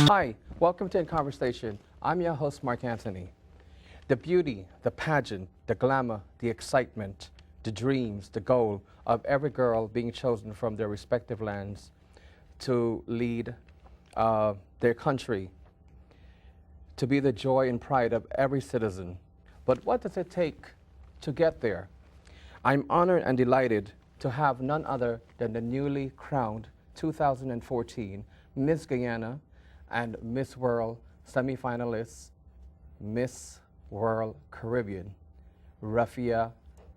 Hi, welcome to In Conversation. I'm your host, Mark Anthony. The beauty, the pageant, the glamour, the excitement, the dreams, the goal of every girl being chosen from their respective lands to lead their country, to be the joy and pride of every citizen. But what does it take to get there? I'm honored and delighted to have none other than the newly crowned 2014 Miss Guyana and Miss World semifinalists, Miss World Caribbean, Rafieya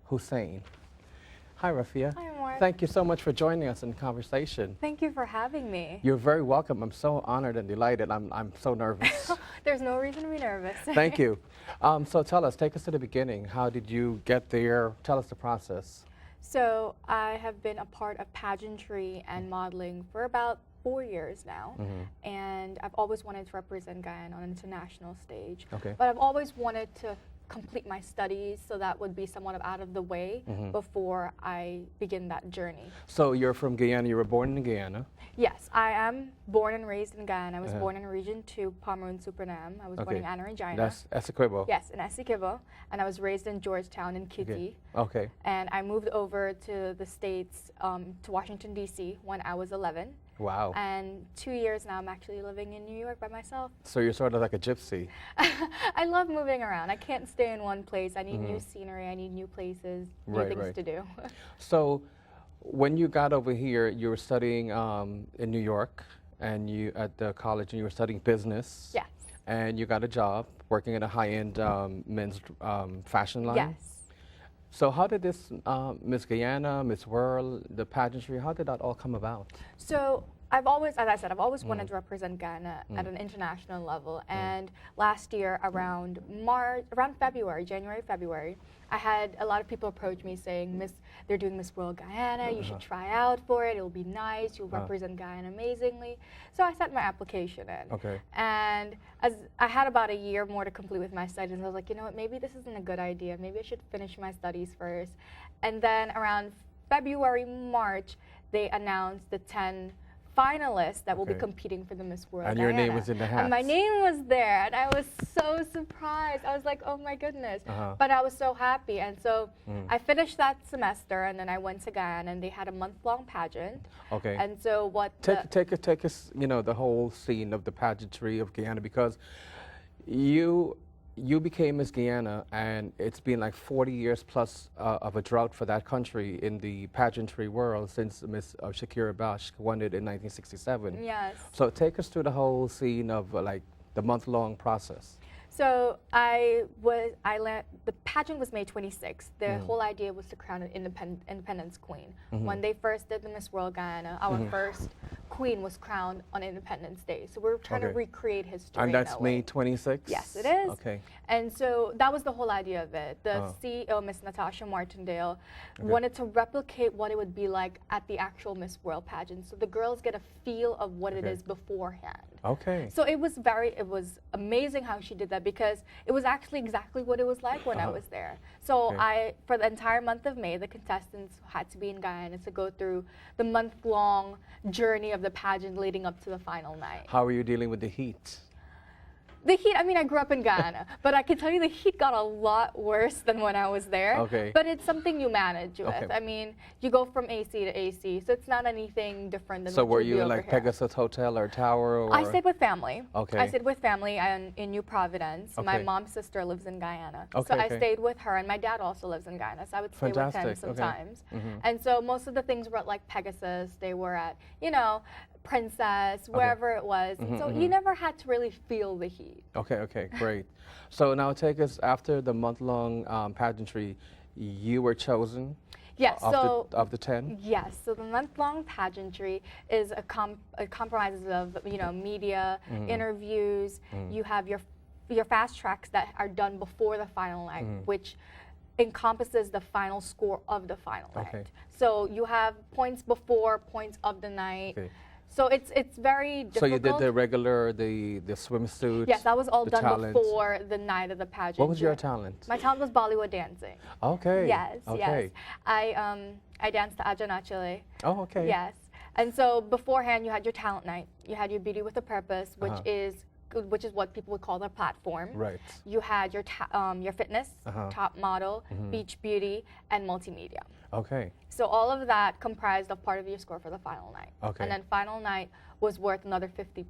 Hussain. Hi, Rafieya. Hi, Mark. Thank you so much for joining us in conversation. Thank you for having me. You're very welcome. I'm so honored and delighted. I'm so nervous. There's no reason to be nervous. Thank you. So tell us, take us to the beginning. How did you get there? Tell us the process. So I have been a part of pageantry and modeling for about 4 years now, and I've always wanted to represent Guyana on an international stage. Okay. But I've always wanted to complete my studies, so that would be somewhat of out of the way before I begin that journey. So you're from Guyana. You were born in Guyana. Yes, I am born and raised in Guyana. I was born in Region 2, Pomeroon Supernam. I was born in Anna Regina. That's Essequibo. Yes, in Essequibo, and I was raised in Georgetown in Kitty. Okay. And I moved over to the States, to Washington, D.C. when I was 11. Wow. And 2 years now I'm actually living in New York by myself. So you're sort of like a gypsy. I love moving around. I can't stay in one place. I need new scenery. I need new places, new things to do. So when you got over here, you were studying in New York, and you at the college, and you were studying business. Yes. And you got a job working at a high-end men's fashion line. Yes. So how did this Miss Guyana, Miss World, the pageantry, how did that all come about? So I've always, as I said, I've always wanted to represent Guyana at an international level. And last year, around February, January, February, I had a lot of people approach me saying, they're doing Miss World Guyana, you should try out for it, it'll be nice, you'll represent Guyana amazingly. So I sent my application in. Okay. And as I had about a year more to complete with my studies, I was like, you know what, maybe this isn't a good idea, maybe I should finish my studies first. And then around February, March, they announced the 10 finalists that will be competing for the Miss World And Guyana. your name was in the hat. And my name was there, and I was so surprised. I was like, oh my goodness. But I was so happy. And so I finished that semester, and then I went to Guyana, and they had a month-long pageant. Okay. And so what take us, you know, the whole scene of the pageantry of Guyana, because you became Miss Guyana, and it's been like 40 years plus of a drought for that country in the pageantry world since Miss Shakira Bash won it in 1967. Yes. So take us through the whole scene of like the month-long process. So the pageant was May 26th. The whole idea was to crown an Independence Queen. When they first did the Miss World Guyana, our first queen was crowned on Independence Day. So we're trying to recreate history. And that's May 26th? Yes, it is. Okay. And so that was the whole idea of it. The CEO, Miss Natasha Martindale, wanted to replicate what it would be like at the actual Miss World pageant. So the girls get a feel of what it is beforehand. Okay. So it was amazing how she did that, because it was actually exactly what it was like when I was there. So for the entire month of May, the contestants had to be in Guyana to go through the month-long journey of the pageant leading up to the final night. How are you dealing with the heat? The heat, I mean, I grew up in Guyana, but I can tell you the heat got a lot worse than when I was there. Okay. But it's something you manage with. Okay. I mean, you go from AC to AC, so it's not anything different than So what were you you do in like over here. Pegasus Hotel or Tower? Or? I stayed with family. Okay. I stayed with family in New Providence. My Okay. mom's sister lives in Guyana. Okay, So I okay. stayed with her, and my dad also lives in Guyana, so I would stay with him Fantastic. sometimes. Okay. And so most of the things were at like Pegasus. They were at, you know, Princess, wherever it was. And so you never had to really feel the heat. Okay, great. So now take us, after the month-long pageantry, you were chosen? Yes, of the 10? Yes, so the month-long pageantry is it comprises of, you know, media, interviews. You have your fast tracks that are done before the final night, which encompasses the final score of the final night. So you have points before, points of the night. So it's very difficult. So you did the regular, the swimsuit? Yes, that was all done talent. before the night of the pageant. What was your talent? My talent was Bollywood dancing. Okay. Yes, okay. yes. I danced to Aja Nachale. Oh, okay. Yes. And so beforehand, you had your talent night. You had your beauty with a purpose, which is what people would call their platform. Right. You had your fitness, top model, beach beauty, and multimedia. Okay. So all of that comprised of part of your score for the final night. Okay. And then final night was worth another 50%.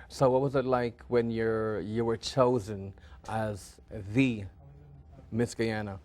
So what was it like when you were chosen as the Miss Guyana?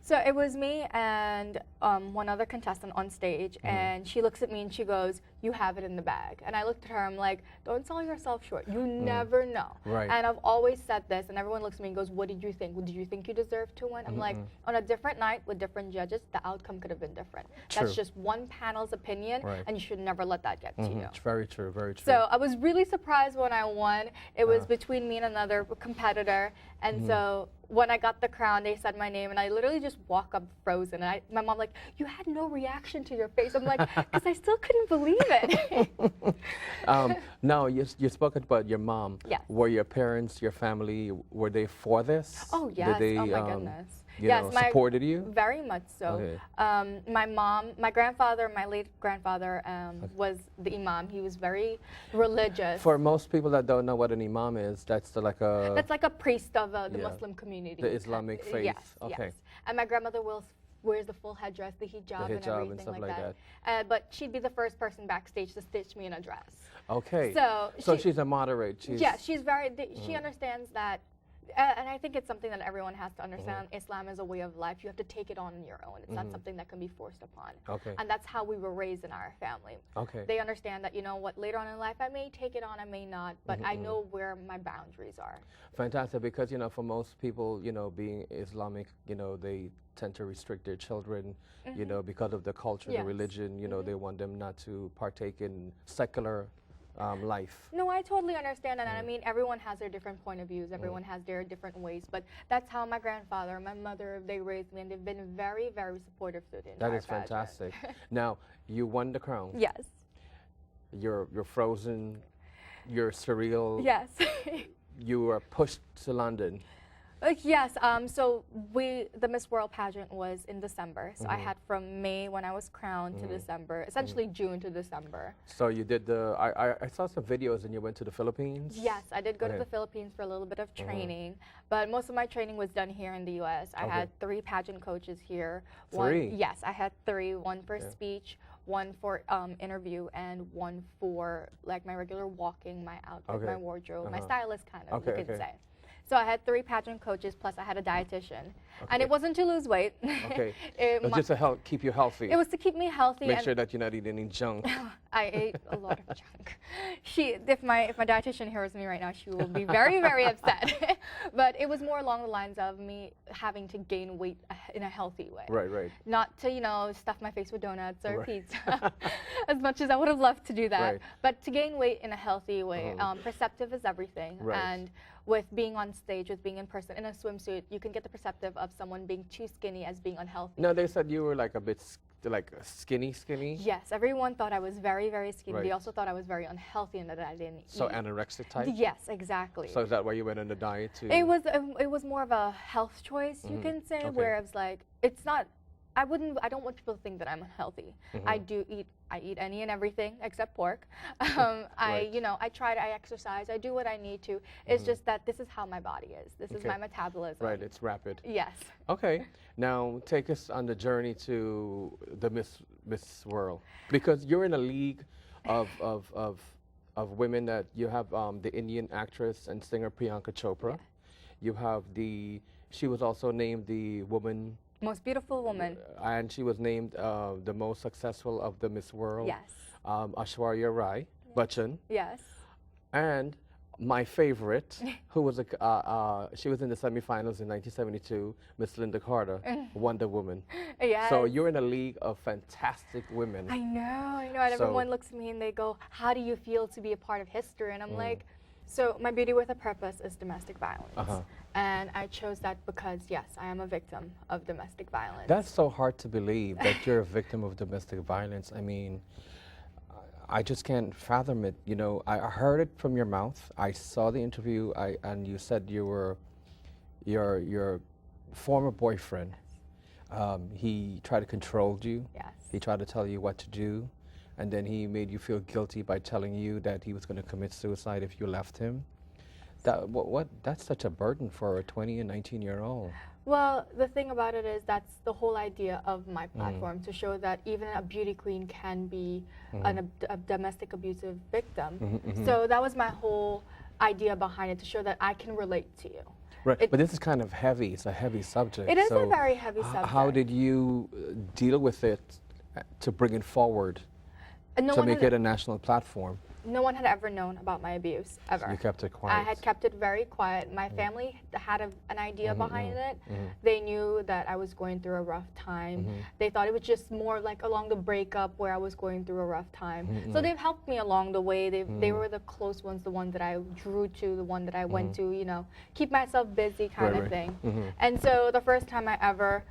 So it was me and one other contestant on stage, and she looks at me and she goes, "You have it in the bag." And I looked at her, I'm like, "Don't sell yourself short. You never know." Right. And I've always said this, and everyone looks at me and goes, "What did you think? Did you think you deserved to win?" I'm like, on a different night with different judges, the outcome could have been different. True. That's just one panel's opinion, Right. and you should never let that get to you. It's very true, very true. So I was really surprised when I won. It was between me and another competitor, and so when I got the crown, they said my name, and I literally just walk up frozen. And my mom like, "You had no reaction to your face." I'm like, because I still couldn't believe it. Now, you spoke about your mom. Yes. Were your parents, your family, were they for this? Oh, yes. Did they, oh, my goodness. you Yes, know, supported you? Very much so. Okay. My mom, my grandfather, my late grandfather was the imam. He was very religious. For most people that don't know what an imam is, that's like a... That's like a priest of the Muslim community. The Islamic faith. Yes, Okay. yes. And my grandmother wears the full headdress, the hijab, and everything and stuff like that. But she'd be the first person backstage to stitch me in a dress. Okay. So she's a moderate. She's very. She understands that, and I think it's something that everyone has to understand. Islam is a way of life. You have to take it on your own. It's not something that can be forced upon. Okay. And that's how we were raised in our family. Okay. They understand that, you know what, later on in life I may take it on, I may not, but I know where my boundaries are. Fantastic, because, you know, for most people, you know, being Islamic, you know, they tend to restrict their children, you know, because of the culture, the religion, you know, they want them not to partake in secular life. No, I totally understand that. And I mean, everyone has their different point of views. Everyone has their different ways. But that's how my grandfather and my mother, they raised me, and they've been very, very supportive through the entire That is fantastic. Now, you won the crown. Yes. You're frozen. You're surreal. Yes. You were pushed to London. Yes, so the Miss World pageant was in December. So I had from May when I was crowned to December, essentially June to December. So you did I saw some videos and you went to the Philippines? Yes, I did go to the Philippines for a little bit of training, but most of my training was done here in the U.S. I had 3 pageant coaches here. 3? Yes, I had 3, one for speech, one for interview, and one for like my regular walking, my outfit, my wardrobe, my stylist kind of, you could say. So I had 3 pageant coaches, plus I had a dietitian. And it wasn't to lose weight. Okay. It was just to keep you healthy. It was to keep me healthy. Make sure that you're not eating any junk. I ate a lot of junk. If my dietitian hears me right now, she will be very, very upset. But it was more along the lines of me having to gain weight in a healthy way. Right, right. Not to, you know, stuff my face with donuts or pizza, as much as I would have loved to do that. Right. But to gain weight in a healthy way. Perceptive is everything. Right. And with being on stage, with being in person in a swimsuit, you can get the perceptive of someone being too skinny as being unhealthy. No, they said you were like a bit like skinny. Yes, everyone thought I was very, very skinny. Right. They also thought I was very unhealthy and that I didn't eat. So anorexic type? Yes, exactly. So is that why you went on the diet too? It was more of a health choice, you can say, where it's like, it's not, I don't want people to think that I'm unhealthy. I eat any and everything except pork. I exercise, I do what I need to. It's just that this is how my body is. This is my metabolism. Right, it's rapid. Yes. Okay, now take us on the journey to the Miss World, because you're in a league of women that you have the Indian actress and singer Priyanka Chopra. Yeah. You have she was also named the woman. Most beautiful woman. And she was named the most successful of the Miss World. Yes. Aishwarya Rai Bachchan. Yes. And my favorite, who was she was in the semifinals in 1972, Miss Linda Carter, Wonder Woman. Yes. So you're in a league of fantastic women. I know. And everyone looks at me and they go, "How do you feel to be a part of history?" And I'm like, so my beauty with a purpose is domestic violence. And I chose that because, yes, I am a victim of domestic violence. That's so hard to believe that you're a victim of domestic violence. I mean, I just can't fathom it. You know, I heard it from your mouth. I saw the interview, and you said your former boyfriend, he tried to control you. Yes. He tried to tell you what to do. and then he made you feel guilty by telling you that he was going to commit suicide if you left him. That's such a burden for a 20 and 19-year-old. Well, the thing about it is that's the whole idea of my platform, to show that even a beauty queen can be a domestic abusive victim. So that was my whole idea behind it, to show that I can relate to you. Right, but this is kind of heavy. It's a heavy subject. It is a very heavy subject. How did you deal with it to bring it forward, to make it a national platform? No one had ever known about my abuse, ever. So you kept it quiet. I had kept it very quiet. My family had an idea behind it. They knew that I was going through a rough time. They thought it was just more like along the breakup where I was going through a rough time. So they've helped me along the way. They were the close ones, the one that I drew to, the one that I went to, you know, keep myself busy kind of thing. And so the first time I ever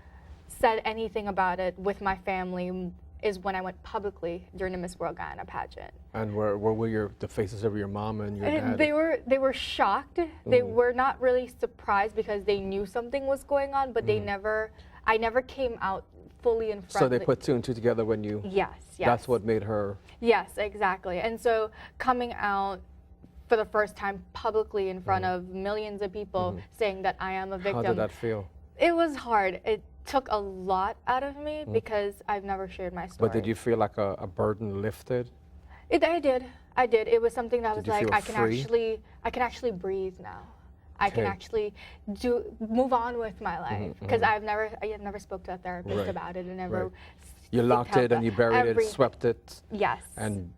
said anything about it with my family is when I went publicly during the Miss World Guyana pageant. And where were the faces of your mom and your dad? They were shocked. They were not really surprised because they knew something was going on, but I never came out fully in front. So they put two and two together when you... Yes. That's what made her... Yes, exactly. And so coming out for the first time publicly in front of millions of people saying that I am a victim. How did that feel? It was hard. It took a lot out of me because I've never shared my story. But did you feel like a burden lifted? I did. It was something that was like, I can actually breathe now. I can actually move on with my life, because I have never spoke to a therapist about it, and never. You locked it and you buried it, swept it. Yes. And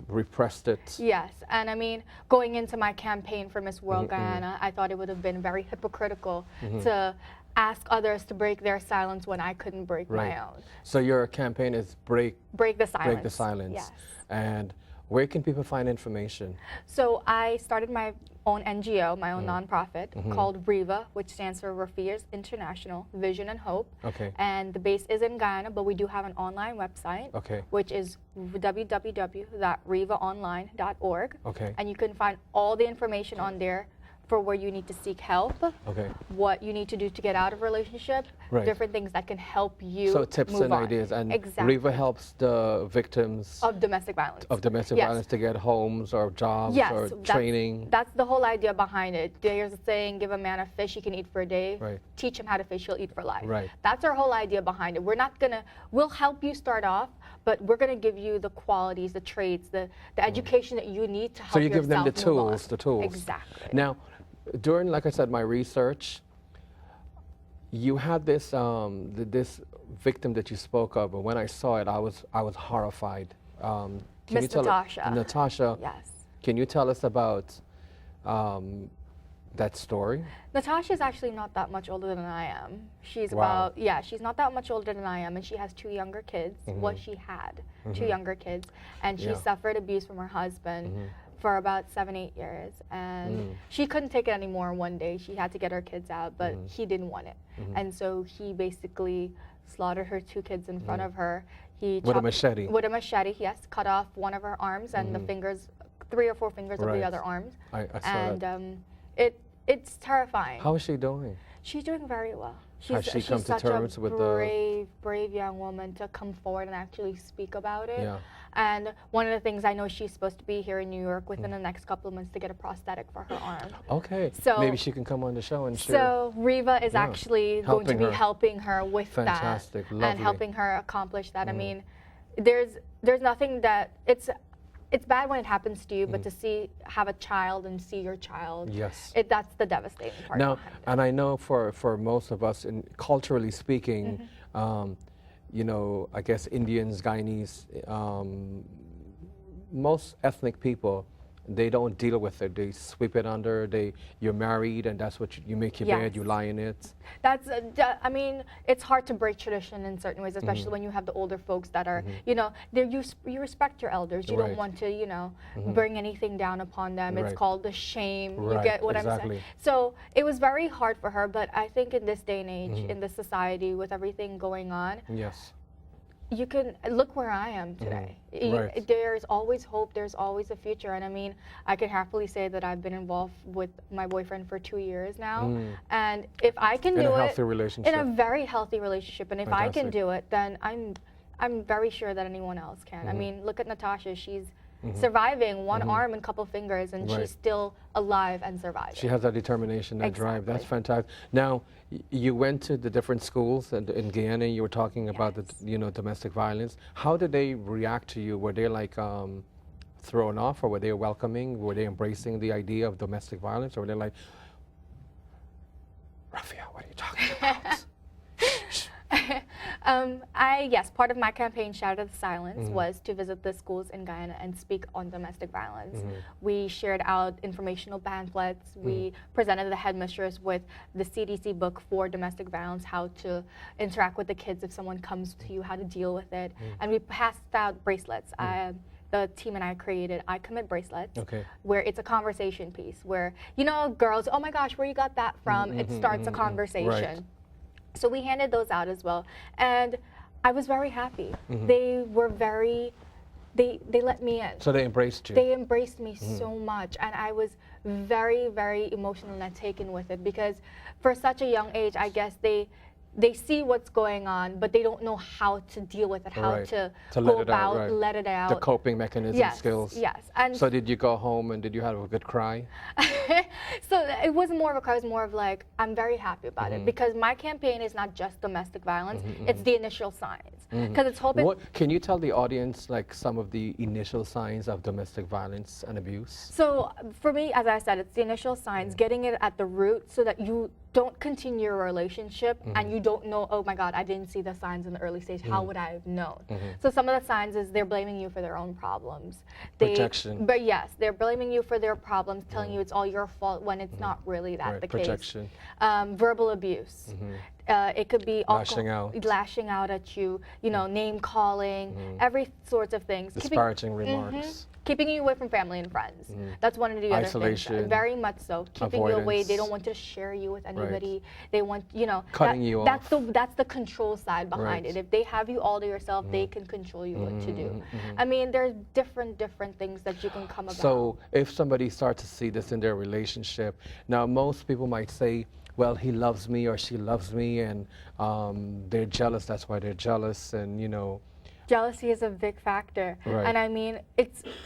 repressed it. Yes, and I mean, going into my campaign for Miss World Guyana, I thought it would have been very hypocritical to ask others to break their silence when I couldn't break my own. So your campaign is break the silence. Break the silence. Yes. And where can people find information? So I started my own NGO, my own nonprofit called RIVA, which stands for Rafieya's International Vision and Hope. Okay. And the base is in Guyana, but we do have an online website, which is www.rivaonline.org. Okay. And you can find all the information on there for where you need to seek help, what you need to do to get out of a relationship, different things that can help you. So tips and ideas, and Riva helps the victims of domestic violence. Violence to get homes or jobs or training. That's the whole idea behind it. There's a saying, give a man a fish he can eat for a day, teach him how to fish, he'll eat for life. That's our whole idea behind it. We'll help you start off, but we're gonna give you the qualities, the traits, the education that you need to help yourself. So you give them the tools. Exactly. Now, during, like I said, my research, you had this this victim that you spoke of, but when I saw it, I was horrified. Miss Natasha. Natasha. Yes. Can you tell us about that story? Natasha is actually not that much older than I am. She's she's not that much older than I am, and she has two younger kids. Well, she had two younger kids, and she suffered abuse from her husband for about 7-8 years, and she couldn't take it anymore. One day she had to get her kids out, but he didn't want it, and so he basically slaughtered her two kids in front of her. He with a machete. With a machete, yes, cut off one of her arms and the fingers, 3 or 4 fingers of the other arms. I saw that. It's terrifying. How is she doing? She's doing very well. Has she come to terms with the brave young woman to come forward and actually speak about it? Yeah. And one of the things, I know she's supposed to be here in New York within the next couple of months to get a prosthetic for her arm. Okay. So maybe she can come on the show and share. So Riva is actually going to be helping her with Fantastic. that, Lovely. and helping her accomplish that. I mean, there's nothing that it's bad when it happens to you, but to have a child and see your child, that's the devastating part. Now, and I know for most of us, culturally speaking, you know, I guess Indians, Guyanese, most ethnic people, they don't deal with it. They sweep it under. You're married, and that's what you make your bed. You lie in it. That's. I mean, it's hard to break tradition in certain ways, especially when you have the older folks that are, you know, you respect your elders. You don't want to, you know, bring anything down upon them. It's called the shame. You get what I'm saying? So it was very hard for her, but I think in this day and age, in this society, with everything going on, you can look where I am today. There's always hope. There's always a future. And I mean, I can happily say that I've been involved with my boyfriend for 2 years now. And if I can do it in a healthy relationship, in a very healthy relationship, and if I can do it, then I'm very sure that anyone else can. I mean, look at Natasha. She's surviving, one arm and couple fingers, and she's still alive and surviving. She has that determination, that drive. That's Exactly. fantastic. Now, you went to the different schools in Guyana. You were talking about the, domestic violence. How did they react to you? Were they like thrown off, or were they welcoming? Were they embracing the idea of domestic violence, or were they like, Rafieya, what are you talking about? Yes, part of my campaign, Shatter the Silence, was to visit the schools in Guyana and speak on domestic violence. We shared out informational pamphlets. We presented the headmistress with the CDC book for domestic violence, how to interact with the kids if someone comes to you, how to deal with it. And we passed out bracelets. The team and I created I Commit bracelets, where it's a conversation piece, where, girls, oh my gosh, where you got that from? It starts a conversation. Right. So we handed those out as well, and I was very happy. They were they let me in. So they embraced you. They embraced me so much, and I was very, very emotional and taken with it, because for such a young age, I guess they see what's going on, but they don't know how to deal with it, how to go about, let it out. The coping mechanism skills. Yes. And so did you go home and did you have a good cry? So it wasn't more of a cry, it was more of like, I'm very happy about it, because my campaign is not just domestic violence, it's the initial signs. Because it's hoping. Can you tell the audience like some of the initial signs of domestic violence and abuse? So for me, as I said, it's the initial signs, getting it at the root so that you don't continue your relationship and you don't know, oh my God, I didn't see the signs in the early stage. How would I have known? So some of the signs is they're blaming you for their own problems. Projection. But yes, they're blaming you for their problems, telling you it's all your fault when it's not really that the Projection. case. Verbal abuse. It could be lashing out at you, name calling, every sorts of things. Disparaging remarks. Keeping you away from family and friends. That's one of the Isolation. other things. Very much so. Keeping you away. They don't want to share you with anybody. They want, cutting you off. That's the control side behind it. If they have you all to yourself, they can control you what to do. I mean, there's different things that you can come about. So if somebody starts to see this in their relationship, now most people might say, well, he loves me or she loves me, and they're jealous. That's why they're jealous, and Jealousy is a big factor, and I mean,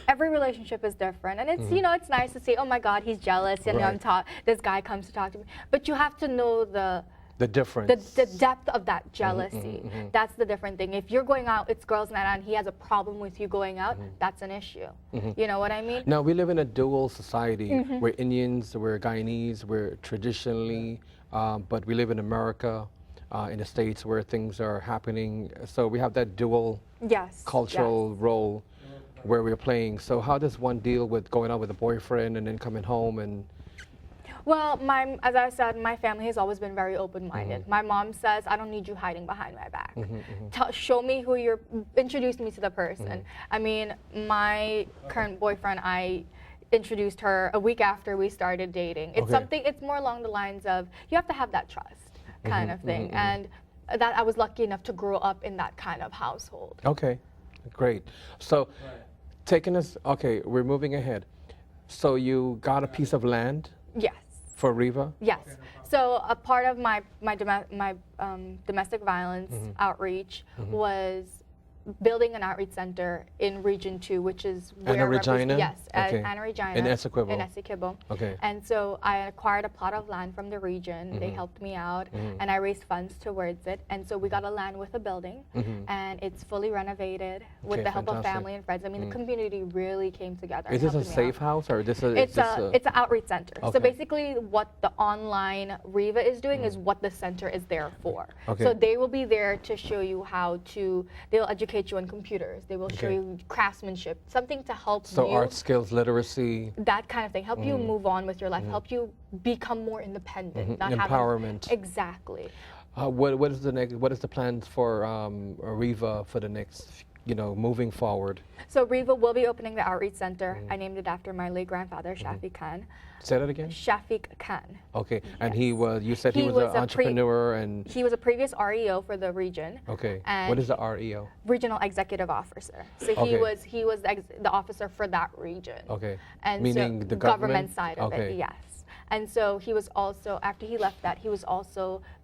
every relationship is different, and it's it's nice to say, oh my God, he's jealous, and this guy comes to talk to me, but you have to know the difference, the depth of that jealousy. That's the different thing. If you're going out, it's girls' night out, and he has a problem with you going out, that's an issue. You know what I mean? Now we live in a dual society. We're Indians, we're Guyanese, we're traditionally, but we live in America. In the States where things are happening. So we have that dual cultural role where we're playing. So how does one deal with going out with a boyfriend and then coming home and... Well, as I said, my family has always been very open-minded. My mom says, I don't need you hiding behind my back. Show me who introduce me to the person. I mean, my current boyfriend, I introduced her a week after we started dating. It's more along the lines of, you have to have that trust. Kind of thing, and that I was lucky enough to grow up in that kind of household. Okay, great. So, we're moving ahead. So you got a piece of land? Yes. For Riva? Yes. So a part of my domestic violence outreach was building an outreach center in Region 2, which is where Anna Regina? Yes, Anna Regina. In Essequibo? In Essequibo. Okay. And so I acquired a plot of land from the region. They helped me out, and I raised funds towards it. And so we got a land with a building, and it's fully renovated with the help of family and friends. I mean, the community really came together. Is this a safe house, or it's an outreach center. So basically, what the online Riva is doing is what the center is there for. So they will be there to show you they'll educate you on computers. They will show you craftsmanship, something to help you. So art skills, literacy. That kind of thing. Help you move on with your life. Help you become more independent. Not empowerment. Exactly. What is the plans for Riva for the next, moving forward? So Riva will be opening the outreach center. I named it after my late grandfather, Shafiq Khan. Say that again? Shafiq Khan. Okay, and you said he was an entrepreneur and... He was a previous REO for the region. Okay, and what is the REO? Regional Executive Officer. So he was the officer for that region. Okay, and meaning so the government side of it, yes. And so he was also, after he left that, he was also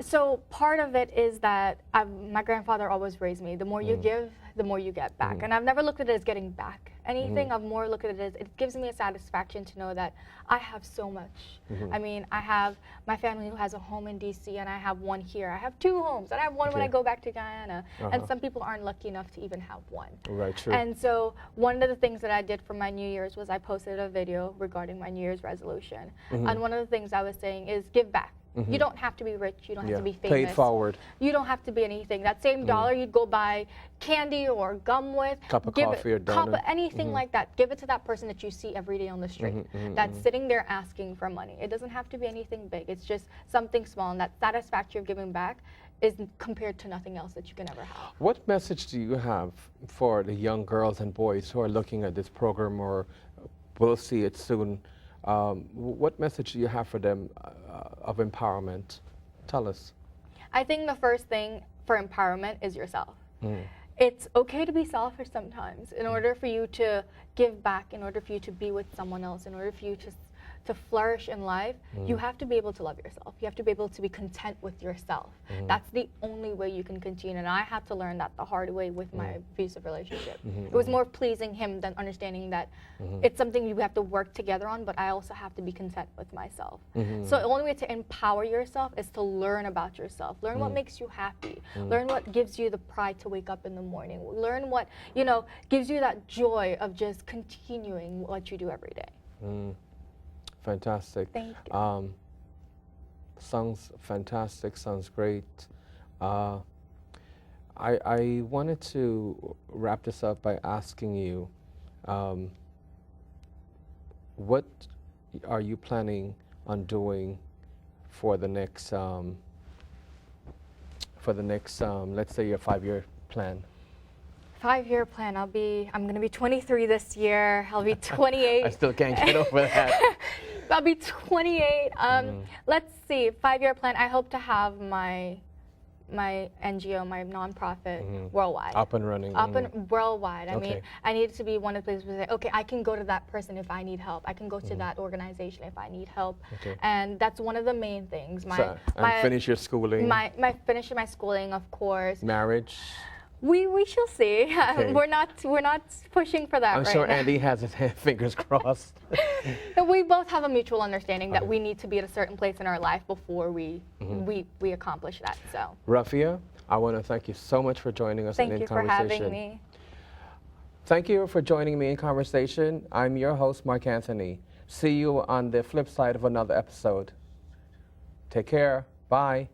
So part of it is that my grandfather always raised me. The more you give, the more you get back. And I've never looked at it as getting back anything. I've more looked at it as it gives me a satisfaction to know that I have so much. I mean, I have my family who has a home in DC, and I have one here. I have 2 homes, and I have one when I go back to Guyana. And some people aren't lucky enough to even have one. Right, true. And so one of the things that I did for my New Year's was I posted a video regarding my New Year's resolution. And one of the things I was saying is give back. You don't have to be rich. You don't have to be famous. Pay it forward. You don't have to be anything. That same dollar you'd go buy candy or gum with. Cup of coffee or donut. Anything like that. Give it to that person that you see every day on the street that's sitting there asking for money. It doesn't have to be anything big. It's just something small. And that satisfaction of giving back is compared to nothing else that you can ever have. What message do you have for the young girls and boys who are looking at this program or will see it soon? What message do you have for them of empowerment? Tell us. I think the first thing for empowerment is yourself. It's okay to be selfish sometimes in order for you to give back, in order for you to be with someone else, in order for you to flourish in life, you have to be able to love yourself. You have to be able to be content with yourself. That's the only way you can continue. And I had to learn that the hard way with my abusive relationship. It was more pleasing him than understanding that it's something you have to work together on, but I also have to be content with myself. So the only way to empower yourself is to learn about yourself. Learn what makes you happy. Learn what gives you the pride to wake up in the morning. Learn what, gives you that joy of just continuing what you do every day. Fantastic. Thank you. Sounds fantastic. Sounds great. I wanted to wrap this up by asking you, what are you planning on doing for the next, let's say your 5-year plan? 5-year plan. I'm going to be 23 this year. I'll be 28. I still can't get over that. I'll be 28. Let's see. 5-year plan. I hope to have my NGO, my nonprofit, worldwide. Up and running. Up and worldwide. I Okay. mean, I need to be one of the places where say, okay, I can go to that person if I need help. I can go to that organization if I need help. Okay. And that's one of the main things. Finish your schooling. Finishing my schooling, of course. Marriage. We shall see. Okay. We're not pushing for that I'm right sure now. Andy has his fingers crossed. We both have a mutual understanding that we need to be at a certain place in our life before we accomplish that. So, Rafieya, I want to thank you so much for joining us in thank you for conversation. having me. Thank you for joining me in conversation. I'm your host, Mark Anthony. See you on the flip side of another episode. Take care. Bye.